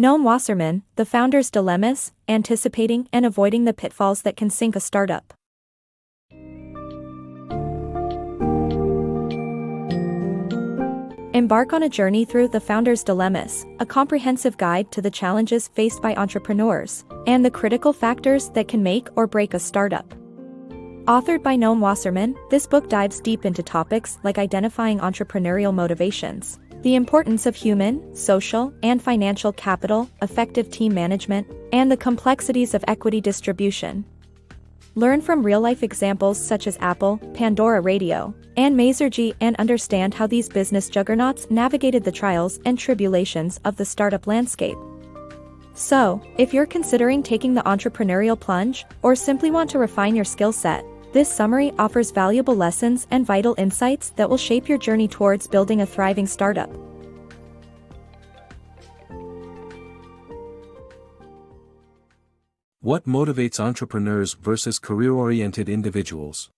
Noam Wasserman, The Founders' Dilemmas, Anticipating and Avoiding the Pitfalls That Can Sink a Startup. Embark on a journey through The Founders' Dilemmas, a comprehensive guide to the challenges faced by entrepreneurs, and the critical factors that can make or break a startup. Authored by Noam Wasserman, this book dives deep into topics like identifying entrepreneurial motivations, the importance of human, social, and financial capital, effective team management, and the complexities of equity distribution. Learn from real-life examples such as Apple, Pandora Radio, and Mazergy, and understand how these business juggernauts navigated the trials and tribulations of the startup landscape. So, if you're considering taking the entrepreneurial plunge, or simply want to refine your skill set, this summary offers valuable lessons and vital insights that will shape your journey towards building a thriving startup. What motivates entrepreneurs versus career-oriented individuals?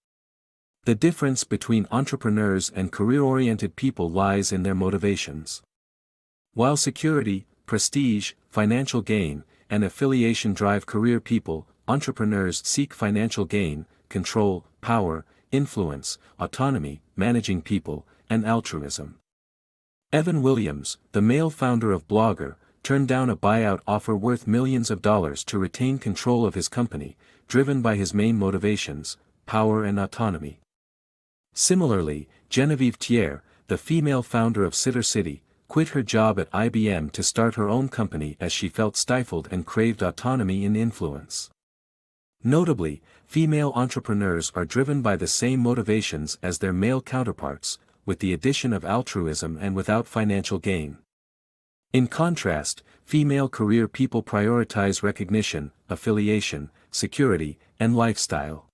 The difference between entrepreneurs and career-oriented people lies in their motivations. While security, prestige, financial gain, and affiliation drive career people, entrepreneurs seek financial gain, control, power, influence, autonomy, managing people, and altruism. Evan Williams, the male founder of Blogger, turned down a buyout offer worth millions of dollars to retain control of his company, driven by his main motivations, power and autonomy. Similarly, Genevieve Thier, the female founder of Sitter City, quit her job at IBM to start her own company as she felt stifled and craved autonomy and influence. Notably, female entrepreneurs are driven by the same motivations as their male counterparts, with the addition of altruism and without financial gain. In contrast, female career people prioritize recognition, affiliation, security, and lifestyle.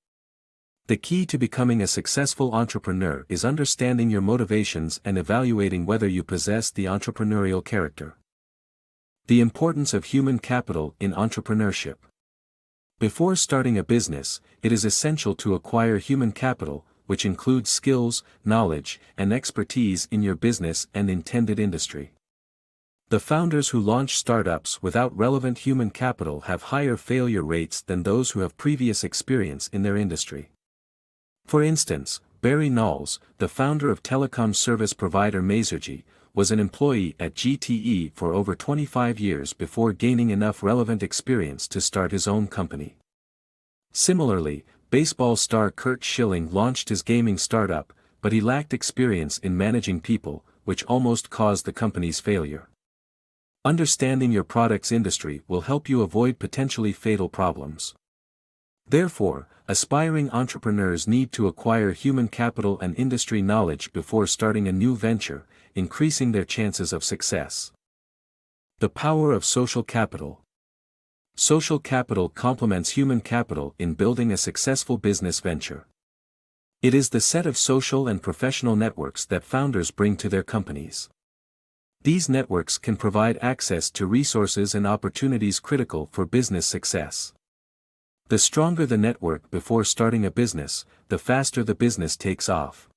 The key to becoming a successful entrepreneur is understanding your motivations and evaluating whether you possess the entrepreneurial character. The importance of human capital in entrepreneurship. Before starting a business, it is essential to acquire human capital, which includes skills, knowledge, and expertise in your business and intended industry. The founders who launch startups without relevant human capital have higher failure rates than those who have previous experience in their industry. For instance, Barry Knowles, the founder of telecom service provider Mazergy, was an employee at GTE for over 25 years before gaining enough relevant experience to start his own company. Similarly, baseball star Curt Schilling launched his gaming startup, but he lacked experience in managing people, which almost caused the company's failure. Understanding your product's industry will help you avoid potentially fatal problems. Therefore, aspiring entrepreneurs need to acquire human capital and industry knowledge before starting a new venture, increasing their chances of success. The power of social capital. Social capital complements human capital in building a successful business venture. It is the set of social and professional networks that founders bring to their companies. These networks can provide access to resources and opportunities critical for business success. The stronger the network before starting a business, the faster the business takes off.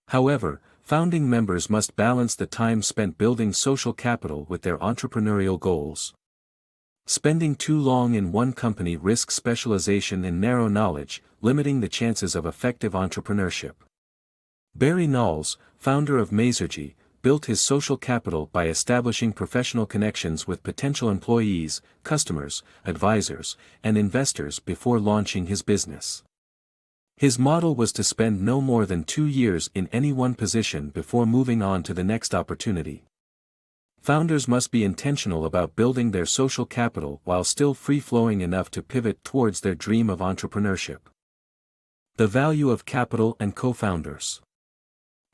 However, founding members must balance the time spent building social capital with their entrepreneurial goals. Spending too long in one company risks specialization and narrow knowledge, limiting the chances of effective entrepreneurship. Barry Knowles, founder of Mazergy, built his social capital by establishing professional connections with potential employees, customers, advisors, and investors before launching his business. His model was to spend no more than 2 years in any one position before moving on to the next opportunity. Founders must be intentional about building their social capital while still free-flowing enough to pivot towards their dream of entrepreneurship. The value of capital and co-founders.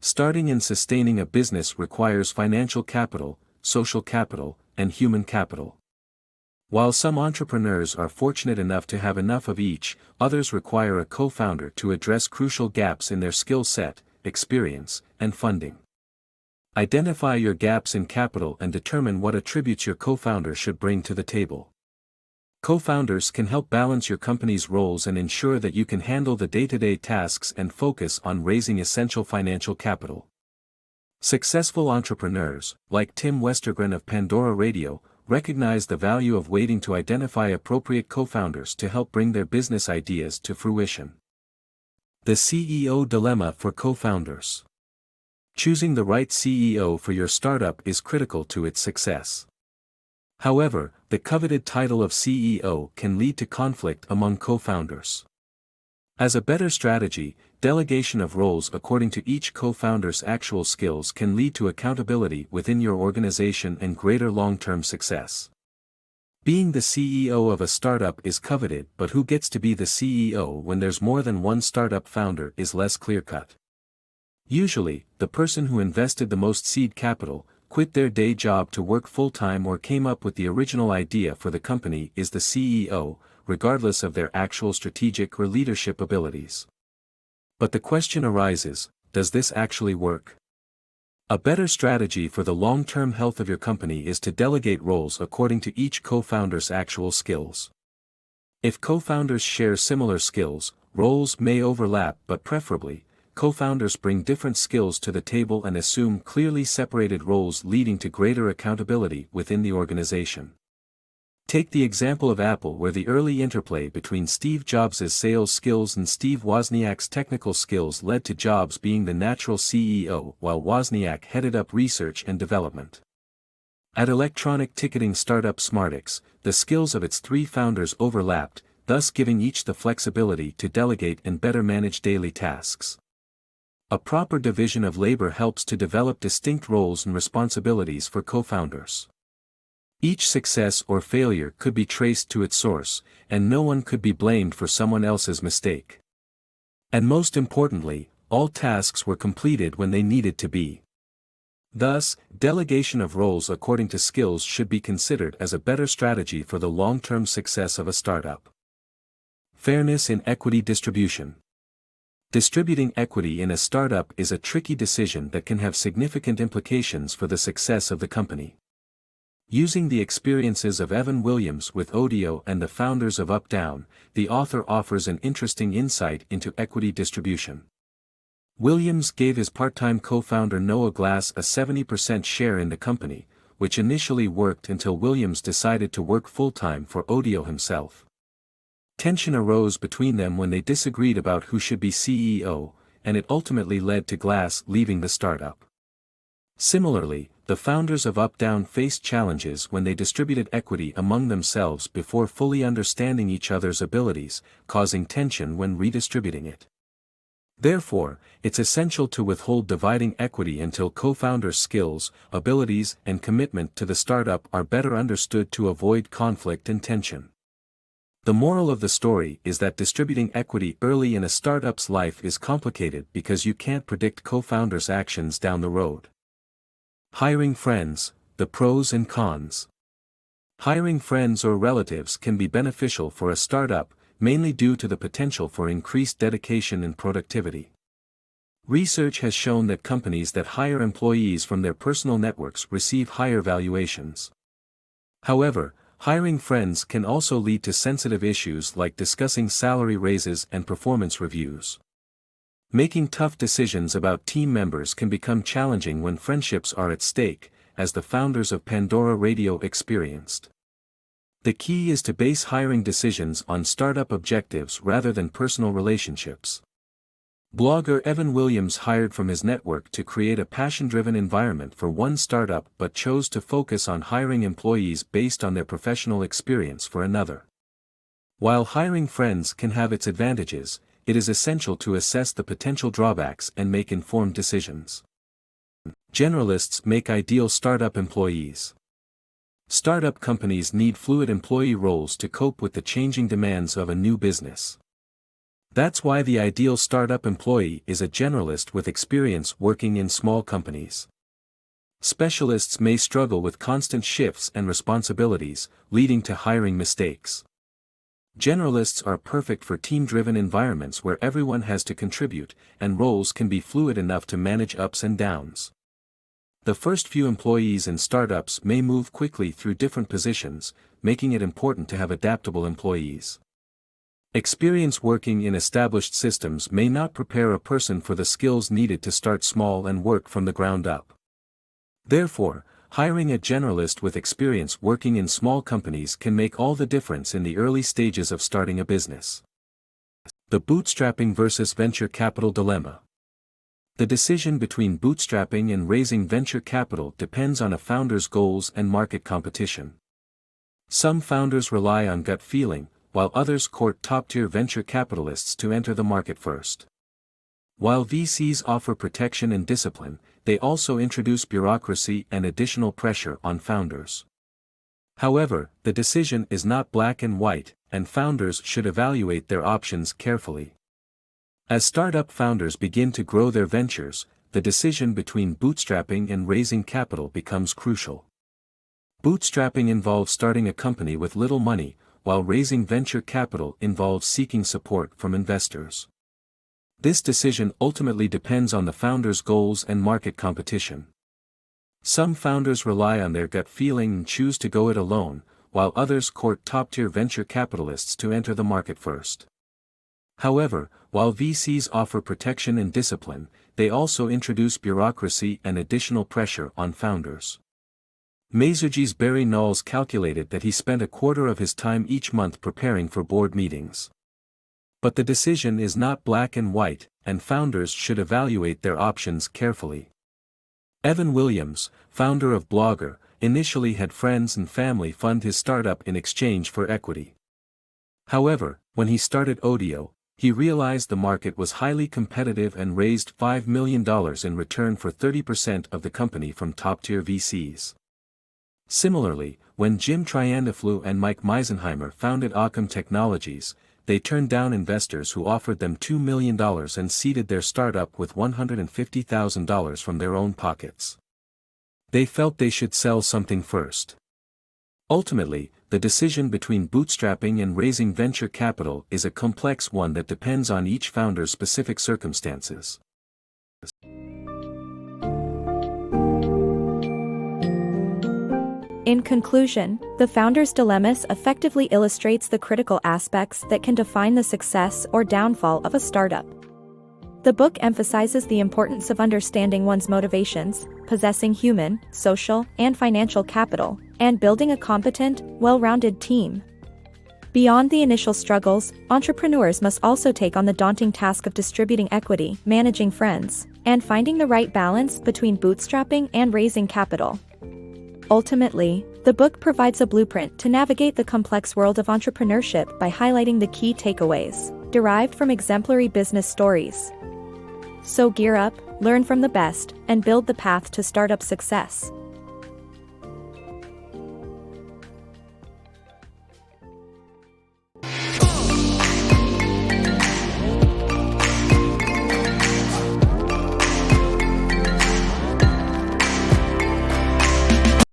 Starting and sustaining a business requires financial capital, social capital, and human capital. While some entrepreneurs are fortunate enough to have enough of each, others require a co-founder to address crucial gaps in their skill set, experience, and funding. Identify your gaps in capital and determine what attributes your co-founder should bring to the table. Co-founders can help balance your company's roles and ensure that you can handle the day-to-day tasks and focus on raising essential financial capital. Successful entrepreneurs, like Tim Westergren of Pandora Radio, recognize the value of waiting to identify appropriate co-founders to help bring their business ideas to fruition. The CEO dilemma for co-founders. Choosing the right CEO for your startup is critical to its success. However, the coveted title of CEO can lead to conflict among co-founders. As a better strategy, delegation of roles according to each co-founder's actual skills can lead to accountability within your organization and greater long-term success. Being the CEO of a startup is coveted, but who gets to be the CEO when there's more than one startup founder is less clear-cut. Usually, the person who invested the most seed capital, quit their day job to work full-time or came up with the original idea for the company is the CEO, regardless of their actual strategic or leadership abilities. But the question arises, does this actually work? A better strategy for the long-term health of your company is to delegate roles according to each co-founder's actual skills. If co-founders share similar skills, roles may overlap, but preferably, co-founders bring different skills to the table and assume clearly separated roles, leading to greater accountability within the organization. Take the example of Apple, where the early interplay between Steve Jobs' sales skills and Steve Wozniak's technical skills led to Jobs being the natural CEO while Wozniak headed up research and development. At electronic ticketing startup SmartX, the skills of its three founders overlapped, thus giving each the flexibility to delegate and better manage daily tasks. A proper division of labor helps to develop distinct roles and responsibilities for co-founders. Each success or failure could be traced to its source, and no one could be blamed for someone else's mistake. And most importantly, all tasks were completed when they needed to be. Thus, delegation of roles according to skills should be considered as a better strategy for the long-term success of a startup. Fairness in equity distribution. Distributing equity in a startup is a tricky decision that can have significant implications for the success of the company. Using the experiences of Evan Williams with Odeo and the founders of UpDown, the author offers an interesting insight into equity distribution. Williams gave his part-time co-founder Noah Glass a 70% share in the company, which initially worked until Williams decided to work full-time for Odeo himself. Tension arose between them when they disagreed about who should be CEO, and it ultimately led to Glass leaving the startup. Similarly, the founders of UpDown faced challenges when they distributed equity among themselves before fully understanding each other's abilities, causing tension when redistributing it. Therefore, it's essential to withhold dividing equity until co-founders' skills, abilities, and commitment to the startup are better understood to avoid conflict and tension. The moral of the story is that distributing equity early in a startup's life is complicated because you can't predict co-founders' actions down the road. Hiring friends, the pros and cons. Hiring friends or relatives can be beneficial for a startup, mainly due to the potential for increased dedication and productivity. Research has shown that companies that hire employees from their personal networks receive higher valuations. However, hiring friends can also lead to sensitive issues like discussing salary raises and performance reviews. Making tough decisions about team members can become challenging when friendships are at stake, as the founders of Pandora Radio experienced. The key is to base hiring decisions on startup objectives rather than personal relationships. Blogger Evan Williams hired from his network to create a passion-driven environment for one startup but chose to focus on hiring employees based on their professional experience for another. While hiring friends can have its advantages, it is essential to assess the potential drawbacks and make informed decisions. Generalists make ideal startup employees. Startup companies need fluid employee roles to cope with the changing demands of a new business. That's why the ideal startup employee is a generalist with experience working in small companies. Specialists may struggle with constant shifts and responsibilities, leading to hiring mistakes. Generalists are perfect for team-driven environments where everyone has to contribute, and roles can be fluid enough to manage ups and downs. The first few employees in startups may move quickly through different positions, making it important to have adaptable employees. Experience working in established systems may not prepare a person for the skills needed to start small and work from the ground up. Therefore, hiring a generalist with experience working in small companies can make all the difference in the early stages of starting a business. The bootstrapping versus venture capital dilemma. The decision between bootstrapping and raising venture capital depends on a founder's goals and market competition. Some founders rely on gut feeling, while others court top-tier venture capitalists to enter the market first. While VCs offer protection and discipline, they also introduce bureaucracy and additional pressure on founders. However, the decision is not black and white, and founders should evaluate their options carefully. As startup founders begin to grow their ventures, the decision between bootstrapping and raising capital becomes crucial. Bootstrapping involves starting a company with little money, while raising venture capital involves seeking support from investors. This decision ultimately depends on the founder's goals and market competition. Some founders rely on their gut feeling and choose to go it alone, while others court top-tier venture capitalists to enter the market first. However, while VCs offer protection and discipline, they also introduce bureaucracy and additional pressure on founders. Masergy's Barry Knowles calculated that he spent a quarter of his time each month preparing for board meetings. But the decision is not black and white, and founders should evaluate their options carefully. Evan Williams, founder of Blogger, initially had friends and family fund his startup in exchange for equity. However, when he started Audio, he realized the market was highly competitive and raised $5 million in return for 30% of the company from top-tier VCs. Similarly, when Jim Triandaflu and Mike Meisenheimer founded Occam Technologies, they turned down investors who offered them $2 million and seeded their startup with $150,000 from their own pockets. They felt they should sell something first. Ultimately, the decision between bootstrapping and raising venture capital is a complex one that depends on each founder's specific circumstances. In conclusion, The Founder's Dilemma effectively illustrates the critical aspects that can define the success or downfall of a startup. The book emphasizes the importance of understanding one's motivations, possessing human, social, and financial capital, and building a competent, well-rounded team. Beyond the initial struggles, entrepreneurs must also take on the daunting task of distributing equity, managing friends, and finding the right balance between bootstrapping and raising capital. Ultimately, the book provides a blueprint to navigate the complex world of entrepreneurship by highlighting the key takeaways derived from exemplary business stories. So gear up, learn from the best, and build the path to startup success.